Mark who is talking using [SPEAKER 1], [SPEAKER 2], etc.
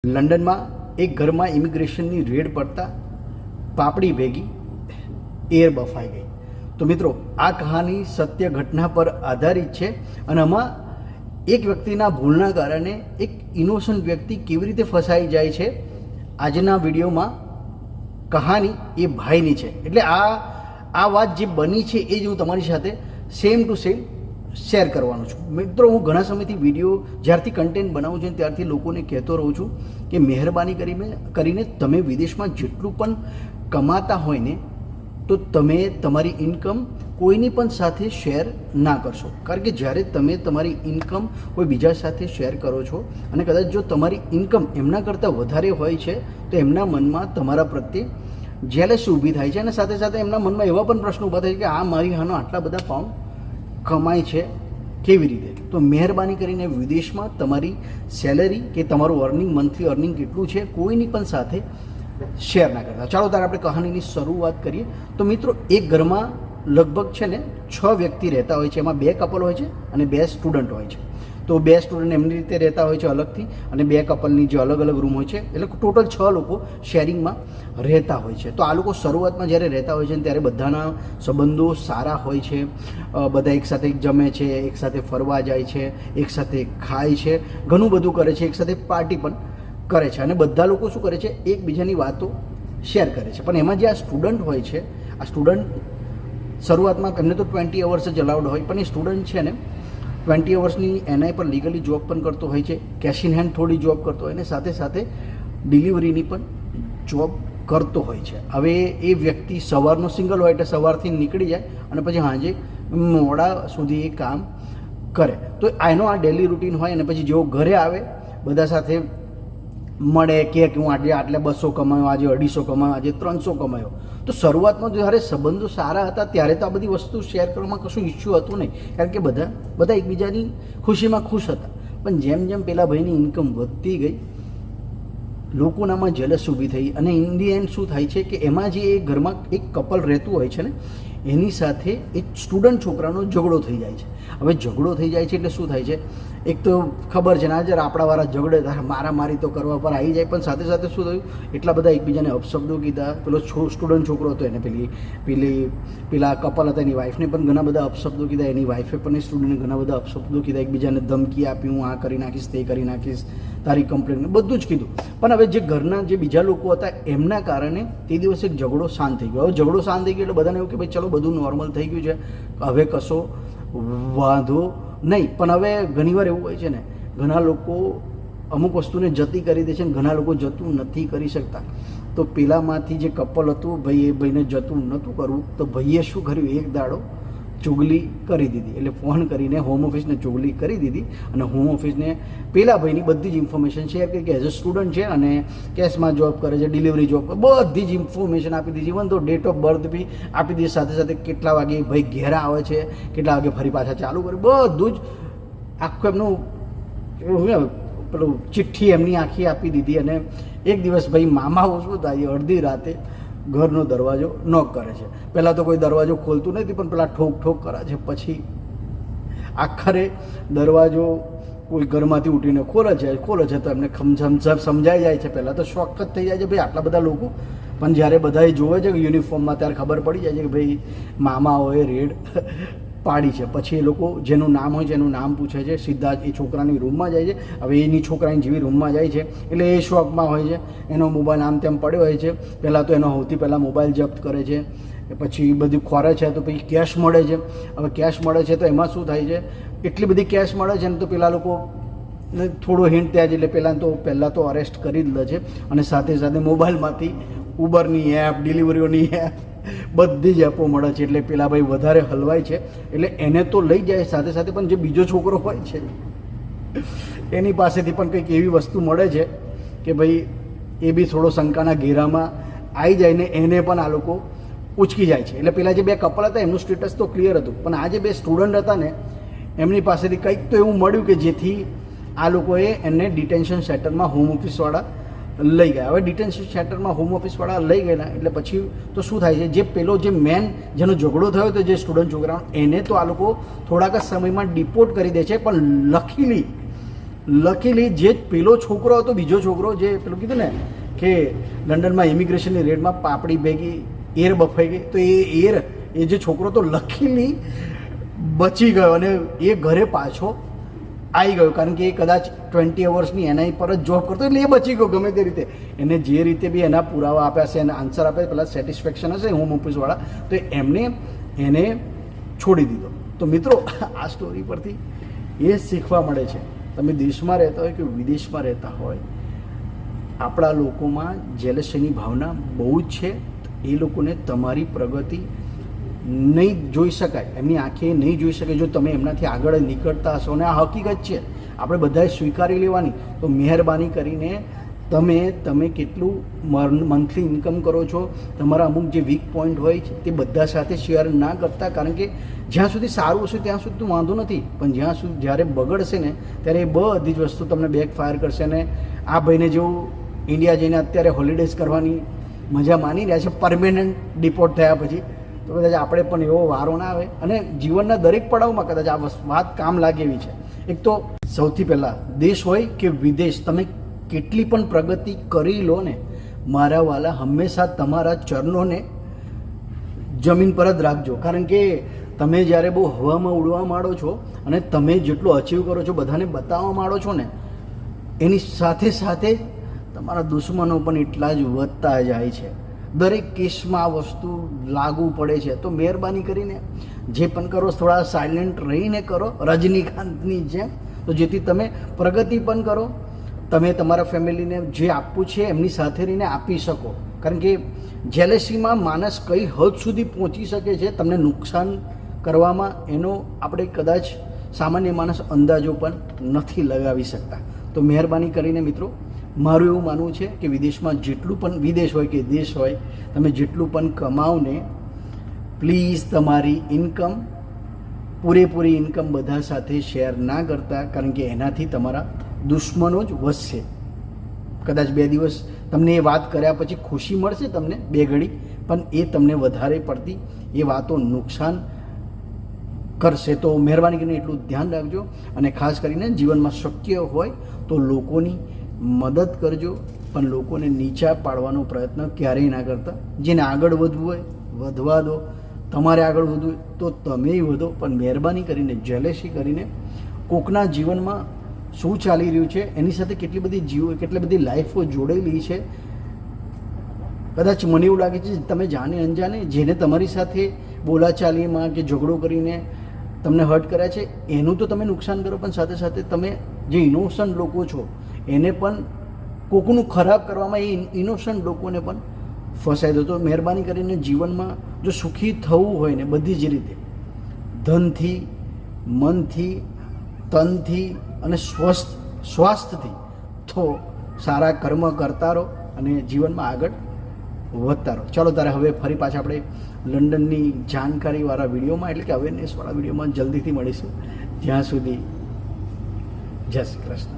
[SPEAKER 1] લંડનમાં એક ઘરમાં ઇમિગ્રેશનની રેડ પડતા પાપડી ભેગી એર બફાઈ ગઈ. તો મિત્રો, આ કહાની સત્ય ઘટના પર આધારિત છે અને આમાં એક વ્યક્તિના ભૂલના કારણે એક ઇનોસન્ટ વ્યક્તિ કેવી રીતે ફસાઈ જાય છે. આજના વિડીયોમાં કહાની એ ભાઈની છે. એટલે આ વાત જે બની છે એ જ હું તમારી સાથે સેમ ટુ સેમ શેર કરવાનો છું. મિત્રો, હું ઘણા સમયથી વિડીયો જ્યારથી કન્ટેન્ટ બનાવું છું ત્યારથી લોકોને કહેતો રહું છું કે મહેરબાની કરીને તમે વિદેશમાં જેટલું પણ કમાતા હોય ને, તો તમે તમારી ઇન્કમ કોઈની પણ સાથે શેર ના કરશો. કારણ કે જ્યારે તમે તમારી ઇન્કમ કોઈ બીજા સાથે શેર કરો છો અને કદાચ જો તમારી ઇન્કમ એમના કરતાં વધારે હોય છે તો એમના મનમાં તમારા પ્રત્યે જેલસી ઊભી થાય છે અને સાથે સાથે એમના મનમાં એવા પણ પ્રશ્નો ઊભા થાય છે કે આ મારી હાનો આટલા બધા પાઉન્ડ કમાય છે કેવી રીતે. તો મહેરબાની કરીને વિદેશમાં તમારી સેલરી કે તમારું અર્નિંગ, મંથલી અર્નિંગ કેટલું છે કોઈની પણ સાથે શેર ના કરતા. ચાલો ત્યારે આપણે કહાનીની શરૂઆત કરીએ. તો મિત્રો, એક ઘરમાં લગભગ છે ને 6 વ્યક્તિ રહેતા હોય છે. એમાં 2 કપલ હોય છે અને 2 સ્ટુડન્ટ હોય છે. તો 2 સ્ટુડન્ટ એમની રીતે રહેતા હોય છે અલગથી, અને 2 કપલની જે અલગ અલગ રૂમ હોય છે. એટલે ટોટલ 6 લોકો શેરિંગમાં રહેતા હોય છે. તો આ લોકો શરૂઆતમાં જ્યારે રહેતા હોય છે ત્યારે બધાના સંબંધો સારા હોય છે. બધા એકસાથે જમે છે, એકસાથે ફરવા જાય છે, એકસાથે ખાય છે, ઘણું બધું કરે છે, એકસાથે પાર્ટી પણ કરે છે અને બધા લોકો શું કરે છે, એકબીજાની વાતો શેર કરે છે. પણ એમાં જે આ સ્ટુડન્ટ હોય છે, આ સ્ટુડન્ટ શરૂઆતમાં એમને તો 20 અવર્સ જ અલાઉડ હોય, પણ એ સ્ટુડન્ટ છે ને 20 અવર્સની એનઆઈ પર લીગલી જોબ પણ કરતો હોય છે, કેશ ઇન હેન્ડ થોડી જોબ કરતો હોય અને સાથે સાથે ડિલિવરીની પણ જોબ કરતો હોય છે. હવે એ વ્યક્તિ સવારનો સિંગલ હોય એટલે સવારથી નીકળી જાય અને પછી સાંજે મોડા સુધી એ કામ કરે. તો એનો આ ડેલી રૂટીન હોય અને પછી જેવો ઘરે આવે બધા સાથે મળે કે હું આજે આટલે 200 કમાયો, આજે 250 કમાયો, આજે 300 કમાયો. તો શરૂઆતમાં જ્યારે સંબંધો સારા હતા ત્યારે તો આ બધી વસ્તુ શેર કરવામાં કશું ઇસ્યુ હતું નહીં, કારણ કે બધા એકબીજાની ખુશીમાં ખુશ હતા. પણ જેમ જેમ પેલા ભાઈની ઇન્કમ વધતી ગઈ, લોકોનામાં જેલસ ઊભી થઈ અને ઇન ધી એન્ડ શું થાય છે કે એમાં જે એ ઘરમાં એક કપલ રહેતું હોય છે ને, એની સાથે એક સ્ટુડન્ટ છોકરાનો ઝઘડો થઈ જાય છે. હવે ઝઘડો થઈ જાય છે એટલે શું થાય છે, એક તો ખબર છે ના જરા આપણાવાળા ઝઘડે મારામારી તો કરવા પર આવી જાય, પણ સાથે સાથે શું થયું, એટલા બધા એકબીજાને અપશબ્દો કીધા. પેલો સ્ટુડન્ટ છોકરો હતો એને પેલા કપલ હતા એની વાઈફને પણ ઘણા બધા અપશબ્દો કીધા, એની વાઈફે પણ એ સ્ટુડન્ટને ઘણા બધા અપશબ્દો કીધા, એકબીજાને ધમકી આપી, હું આ કરી નાખીશ, તે કરી નાખીશ, તારી કમ્પ્લેન, બધું જ કીધું. પણ હવે જે ઘરના જે બીજા લોકો હતા એમના કારણે તે દિવસે એક ઝઘડો શાંત થઈ ગયો. હવે ઝઘડો શાંત થઈ ગયો એટલે બધાને એવું કે ભાઈ ચલો બધું નોર્મલ થઈ ગયું છે, હવે કશો વાંધો નહીં. પણ હવે ઘણીવાર એવું હોય છે ને, ઘણા લોકો અમુક વસ્તુને જતી કરી દે છે અને ઘણા લોકો જતું નથી કરી શકતા. તો પેલામાંથી જે કપલ હતું, ભાઈ એ ભાઈને જતું નહોતું કરવું, તો ભાઈએ શું કર્યું, એક દાડો ચુગલી કરી દીધી. એટલે ફોન કરીને હોમ ઓફિસને ચુગલી કરી દીધી અને હોમ ઓફિસને પેલા ભાઈની બધી જ ઇન્ફોર્મેશન શેર કરી કે એઝ અ સ્ટુડન્ટ છે અને કેશમાં જોબ કરે છે, ડિલિવરી જોબ કરે, બધી જ ઇન્ફોર્મેશન આપી દીધી. ઇવન તો ડેટ ઓફ બર્થ બી આપી દીધી, સાથે સાથે કેટલા વાગે ભાઈ ઘેર આવે છે, કેટલા વાગે ફરી પાછા ચાલુ કરે, બધું જ આખું એમનું પેલું ચિઠ્ઠી એમની આખી આપી દીધી. અને એક દિવસ ભાઈ મામાઓ શું થાય, અડધી રાતે ઘરનો દરવાજો નોક કરે છે. પહેલાં તો કોઈ દરવાજો ખોલતું નથી, પણ પેલા ઠોક કરે છે. પછી આખરે દરવાજો કોઈ ઘરમાંથી ઉઠીને ખોલે છે તો એમને સમજાઈ જાય છે. પહેલાં તો શોક જ થઈ જાય છે ભાઈ આટલા બધા લોકો, પણ જ્યારે બધાએ જોવે છે કે યુનિફોર્મમાં, ત્યારે ખબર પડી જાય છે કે ભાઈ મામાઓએ રેડ પાડી છે. પછી એ લોકો જેનું નામ હોય છે એનું નામ પૂછે છે, સીધા જ એ છોકરાની રૂમમાં જાય છે. હવે એની છોકરાની જેવી રૂમમાં જાય છે એટલે એ શોકમાં હોય છે, એનો મોબાઈલ આમ તેમ પડ્યો હોય છે. પહેલાં તો એનો સૌથી પહેલાં મોબાઈલ જપ્ત કરે છે, પછી બધું ખોરે છે. તો પછી કેશ મળે છે. હવે કેશ મળે છે તો એમાં શું થાય છે, એટલી બધી કેશ મળે છે ને તો પેલા લોકો થોડો હિન્ટ ત્યાં જ એટલે પહેલાં તો અરેસ્ટ કરી જ લે છે. અને સાથે સાથે મોબાઈલમાંથી ઉબરની એપ, ડિલિવરીઓની એપ, બધી જ એપો મળે છે. એટલે પેલા ભાઈ વધારે હલવાય છે. એટલે એને તો લઈ જાય, સાથે સાથે પણ જે બીજો છોકરો હોય છે એની પાસેથી પણ કંઈક એવી વસ્તુ મળે છે કે ભાઈ એ બી થોડો શંકાના ઘેરામાં આવી જાય ને એને પણ આ લોકો ઉચકી જાય છે. એટલે પેલા જે 2 કપલ હતા એમનું સ્ટેટસ તો ક્લિયર હતું, પણ આ જે 2 સ્ટુડન્ટ હતા ને એમની પાસેથી કંઈક તો એવું મળ્યું કે જેથી આ લોકોએ એને ડિટેન્શન સેન્ટરમાં હોમ ઓફિસવાળા લઈ ગયા. હવે ડિટેન્શન સેન્ટરમાં હોમ ઓફિસવાળા લઈ ગયેલા એટલે પછી તો શું થાય છે, જે પેલો જે મેન જેનો ઝઘડો થયો હતો જે સ્ટુડન્ટ છોકરાનો, એને તો આ લોકો થોડાક જ સમયમાં ડિપોર્ટ કરી દે છે. પણ લકીલી લકીલી જે પેલો છોકરો હતો, બીજો છોકરો જે પેલું કીધું ને કે લંડનમાં ઇમિગ્રેશનની રેડમાં પાપડી ભેગી એર બફાઈ ગઈ, તો એ જે છોકરો તો લકીલી બચી ગયો અને એ ઘરે પાછો આવી ગયો, કારણ કે એ કદાચ 20 અવર્સની એનઆઈ પર જ જોબ કરતો, એટલે એ બચી ગયો ગમે તે રીતે. એને જે રીતે બી એના પુરાવા આપ્યા છે, એના આન્સર આપ્યા, પેલા સેટિસ્ફેક્શન હશે હોમ ઓફિસવાળા, તો એમને એને છોડી દીધો. તો મિત્રો આ સ્ટોરી પરથી એ શીખવા મળે છે, તમે દેશમાં રહેતા હોય કે વિદેશમાં રહેતા હોય, આપણા લોકોમાં જેલસીની ભાવના બહુ જ છે. એ લોકોને તમારી પ્રગતિ નહીં જોઈ શકાય, એમની આંખે નહીં જોઈ શકાય જો તમે એમનાથી આગળ નીકળતા હશો. અને આ હકીકત છે, આપણે બધાએ સ્વીકારી લેવાની. તો મહેરબાની કરીને તમે કેટલું મંથલી ઇન્કમ કરો છો, તમારા અમુક જે વીક પોઈન્ટ હોય છે તે બધા સાથે શેર ના કરતા, કારણ કે જ્યાં સુધી સારું હશે ત્યાં સુધી તો વાંધો નથી, પણ જ્યારે બગડશે ને ત્યારે એ બધી જ વસ્તુ તમને બેકફાયર કરશે. અને આ ભાઈને જેવું ઇન્ડિયા જઈને અત્યારે હોલિડેઝ કરવાની મજા માની રહ્યા છે પરમેનન્ટ ડિપોર્ટ થયા પછી, તો કદાચ આપણે પણ એવો વારો ના આવે. અને જીવનના દરેક પડાવમાં કદાચ આ વાત કામ લાગે એવી છે. એક તો સૌથી પહેલાં દેશ હોય કે વિદેશ, તમે કેટલી પણ પ્રગતિ કરી લો ને, મારા વાલા, હંમેશા તમારા ચરણોને જમીન પર જ રાખજો. કારણ કે તમે જ્યારે બહુ હવામાં ઉડવા માંડો છો અને તમે જેટલું અચીવ કરો છો, બધાને બતાવવા માંડો છો ને, એની સાથે સાથે તમારા દુશ્મનો પણ એટલા જ વધતા જાય છે. દરેક કેસમાં આ વસ્તુ લાગુ પડે છે. તો મહેરબાની કરીને જે પણ કરો થોડા સાયલેન્ટ રહીને કરો, રજનીકાંતની જેમ, તો જેથી તમે પ્રગતિ પણ કરો, તમે તમારા ફેમિલીને જે આપવું છે એમની સાથે રહીને આપી શકો. કારણ કે જેલેસીમાં માણસ કઈ હદ સુધી પહોંચી શકે છે તમને નુકસાન કરવામાં, એનો આપણે કદાચ સામાન્ય માણસ અંદાજો પણ નથી લગાવી શકતા. તો મહેરબાની કરીને મિત્રો, મારું એવું માનવું છે કે વિદેશમાં જેટલું પણ, વિદેશ હોય કે દેશ હોય, તમે જેટલું પણ કમાઓ ને, પ્લીઝ તમારી ઇન્કમ, પૂરેપૂરી ઇન્કમ બધા સાથે શેર ના કરતા, કારણ કે એનાથી તમારા દુશ્મનો જ વધશે. કદાચ 2 દિવસ તમને એ વાત કર્યા પછી ખુશી મળશે તમને 2 ઘડી, પણ એ તમને વધારે પડતી એ વાતો નુકસાન કરશે. તો મહેરબાની કરીને એટલું ધ્યાન રાખજો. અને ખાસ કરીને જીવનમાં શક્ય હોય તો લોકોની મદદ કરજો, પણ લોકોને નીચા પાડવાનો પ્રયત્ન ક્યારેય ના કરતા. જેને આગળ વધવું હોય વધવા દો, તમારે આગળ વધવું હોય તો તમે વધો, પણ મહેરબાની કરીને જેલેસી કરીને કોકના જીવનમાં શું ચાલી રહ્યું છે, એની સાથે કેટલી બધી લાઈફો જોડેલી છે. કદાચ મને એવું લાગે છે તમે જાણે અંજાને જેને તમારી સાથે બોલાચાલીમાં કે ઝઘડો કરીને તમને હર્ટ કર્યા છે, એનું તો તમે નુકસાન કરો, પણ સાથે સાથે તમે જે ઇનોસન્ટ લોકો છો એને પણ કોકનું ખરાબ કરવામાં, એ ઇનોસન્ટ લોકોને પણ ફસાઈ દો. તો મહેરબાની કરીને જીવનમાં જો સુખી થવું હોય ને, બધી જ રીતે, ધનથી, મનથી, તનથી અને સ્વાસ્થ્યથી, તો સારા કર્મ કરતા રહો અને જીવનમાં આગળ વધતા રહો. ચાલો તારે હવે ફરી પાછા આપણે લંડનની જાણકારીવાળા વિડીયોમાં, એટલે કે અવેરનેસવાળા વિડીયોમાં જલ્દીથી મળીશું. જ્યાં સુધી જય શ્રી કૃષ્ણ.